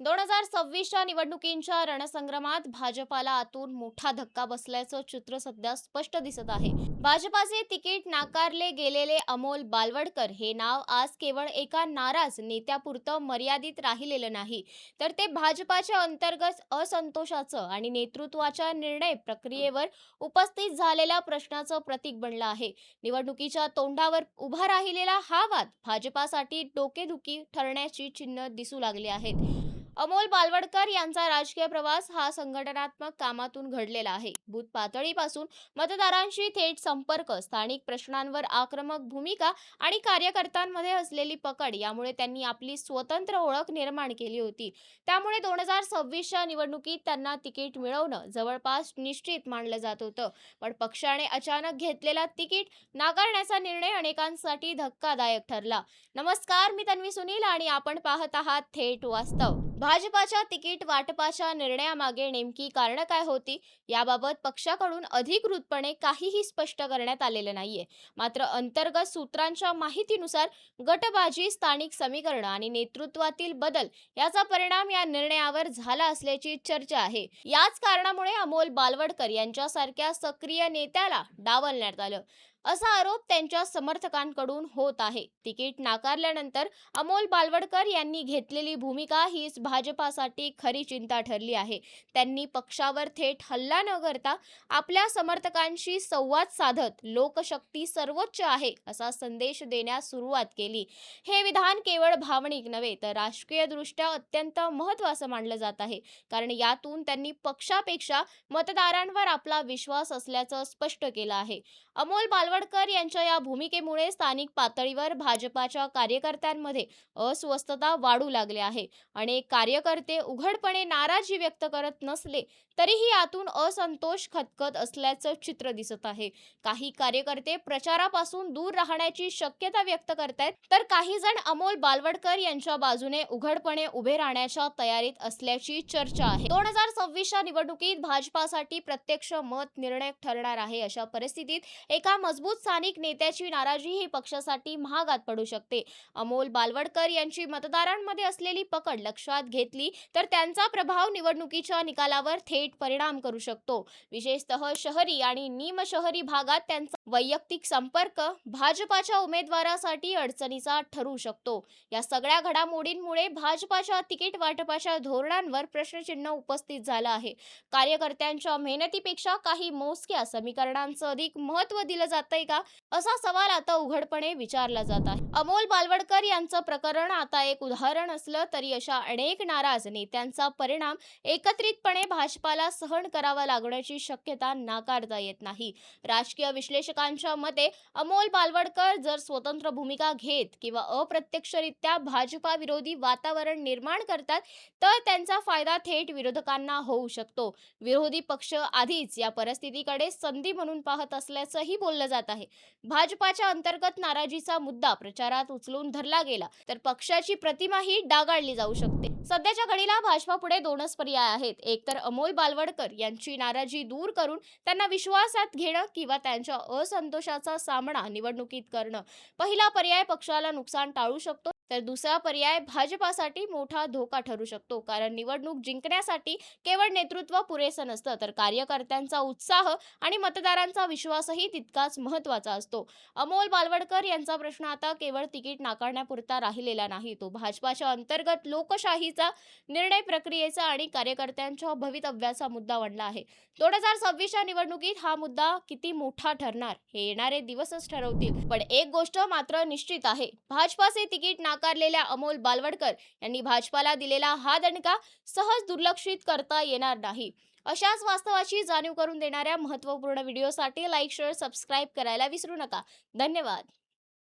2026च्या निवडणुकींच्या रणसंग्रामात भाजपाला आतून मोठा धक्का बसल्याचं चित्र सध्या स्पष्ट दिसत आहे. भाजपाचे तिकीट नाकारले गेलेले अमोल बालवडकर हे नाव आज केवळ एका नाराज नेत्यापुरतं मर्यादित राहिलेलं नाही, तर ते भाजपाच्या अंतर्गत असंतोषाचं आणि नेतृत्वाच्या निर्णय प्रक्रियेवर उपस्थित झालेल्या प्रश्नाचं प्रतीक बनलं आहे. निवडणुकीच्या तोंडावर उभा राहिलेला हा वाद भाजपासाठी डोकेदुखी ठरण्याची चिन्ह दिसू लागली आहेत. अमोल बालवडकर यांचा राजकीय प्रवास हा संघटनात्मक कामातून घडलेला आहे. बूथ पातळीपासून मतदारांशी थेट संपर्क, स्थानिक प्रश्नांवर आक्रमक भूमिका आणि कार्यकर्त्यांमध्ये असलेली पकड यामुळे त्यांनी आपली स्वतंत्र ओळख निर्माण केली होती. त्यामुळे 2026च्या निवडणुकीत त्यांना तिकीट मिळवणं जवळपास निश्चित मानलं जात होतं. पण पक्षाने अचानक घेतलेला तिकीट नाकारण्याचा निर्णय अनेकांसाठी धक्कादायक ठरला. नमस्कार, मी तन्वी सुनील आणि आपण पाहत आहात थेट वास्तव. भाजपाच्या तिकीट वाटपाच्या निर्णयामागे नेमकी कारणं काय होती याबाबत पक्षाकडून अधिकृतपणे काहीही स्पष्ट करण्यात आलेलं नाहीये. मात्र अंतर्गत सूत्रांच्या माहितीनुसार गटबाजी, स्थानिक समीकरण आणि नेतृत्वातील बदल याचा परिणाम या निर्णयावर झाला असल्याची चर्चा आहे. याच कारणामुळे अमोल बालवडकर यांच्यासारख्या सक्रिय नेत्याला डावलण्यात आलं असा आरोप त्यांच्या समर्थकांकडून होत आहे. तिकीट नाकारल्यानंतर अमोल बालवडकर यांनी घेतलेली भूमिका हीच भाजपासाठी खरी चिंता ठरली आहे. त्यांनी पक्षावर थेट हल्ला न करता आपल्या समर्थकांशी संवाद साधत लोकशक्ती सर्वोच्च आहे असा संदेश देण्यास सुरुवात केली. हे विधान केवळ भावनिक नव्हे तर राजकीयदृष्ट्या अत्यंत महत्त्वाचं मानलं जात आहे, कारण यातून त्यांनी पक्षापेक्षा मतदारांवर आपला विश्वास असल्याचं स्पष्ट केलं आहे. अमोल बालवडकर यांच्या या भूमिकेमुळे स्थानिक पातळीवर भाजपाच्या कार्यकर्त्यांमध्ये अस्वस्थता वाढू लागली आहे. अनेक कार्यकर्ते उघडपणे नाराजी व्यक्त करत नसले तरीही यातून असंतोष खदखद असल्याचं चित्र दिसत आहे. काही कार्यकर्ते प्रचारापासून दूर राहण्याची शक्यता व्यक्त करतायत, तर काही जण अमोल बालवडकर यांच्या बाजूने उघडपणे उभे राहण्याच्या तयारीत असल्याची चर्चा आहे. 2026च्या निवडणुकीत भाजपासाठी प्रत्यक्ष मत निर्णायक ठरणार आहे. अशा परिस्थितीत एका मजबूत स्थानिक नेत्याची नाराजी ही पक्षासाठी महागात पडू शकते. अमोल बालवडकर यांची मतदारांमध्ये असलेली पकड लक्षात घेतली तर त्यांचा प्रभाव निवडणुकीच्या निकालावर थेट परिणाम करू शकतो. विशेषतः शहरी आणि निमशहरी भागात त्यांचा वैयक्तिक संपर्क भाजपाच्या उमेदवारासाठी अडचणीचा ठरू शकतो. या सगळ्या घडामोडींमुळे भाजपाच्या तिकीट वाटपाच्या धोरणांवर प्रश्नचिन्ह उपस्थित झालं आहे. कार्यकर्त्यांच्या मेहनतीपेक्षा काही मोजक्या समीकरणांचं अधिक महत्त्व दिलं जातंय का, असा सवाल आता उघडपणे विचारला जात आहे. अमोल बालवडकर यांचं प्रकरण आता एक उदाहरण असलं तरी अशा अनेक नाराज नेत्यांचा परिणाम एकत्रितपणे भाजपाला सहन करावा लागण्याची शक्यता नाकारता येत नाही. राजकीय विश्लेषकांच्या मते अमोल बालवडकर जर स्वतंत्र भूमिका घेत किंवा अप्रत्यक्षरित्या भाजपा विरोधी वातावरण निर्माण करतात तर त्यांचा फायदा थेट विरोधकांना होऊ शकतो. विरोधी पक्ष आधीच या परिस्थितीकडे संधी म्हणून पाहत असल्याचंही बोललं जात आहे. भाजपाच्या अंतर्गत नाराजीचा मुद्दा प्रचारात उचलून धरला गेला तर पक्षाची प्रतिमाही डागाळली जाऊ शकते. सध्याच्या घडीला भाजपापुढे दोनच पर्याय आहेत. एक तर अमोल बालवडकर यांची नाराजी दूर करून त्यांना विश्वासात घेणं किंवा त्यांच्या असंतोषाचा सामना निवडणुकीत करणं. पहिला पर्याय पक्षाला नुकसान टाळू शकतो, तर दुसरा पर्याय भाजपासाठी मोठा धोका ठरू शकतो. कारण निवडणूक जिंकण्यासाठी केवळ नेतृत्व पुरेसं नसतं, तर कार्यकर्त्यांचा उत्साह आणि मतदारांचा विश्वासही तितकाच महत्त्वाचा असतो. अमोल बालवडकर यांचा प्रश्न आता केवळ तिकीट नाकारण्यापुरता राहिलेला नाही. तो भाजपाच्या अंतर्गत लोकशाहीचा, निर्णय प्रक्रियेचा आणि कार्यकर्त्यांच्या भवितव्याचा मुद्दा बनला आहे. 2026च्या निवडणुकीत हा मुद्दा किती मोठा ठरणार हे येणारे दिवसच ठरवतील. पण एक गोष्ट मात्र निश्चित आहे, भाजपाचे तिकीट नाकारलेल्या अमोल बालवडकर यांनी भाजपाला दिलेला हा दणका सहज दुर्लक्षित करता येणार नाही. अशाच वास्तवाची जाणीव करून देणाऱ्या महत्त्वपूर्ण व्हिडिओसाठी लाईक, शेअर, सबस्क्राईब करायला विसरू नका. धन्यवाद.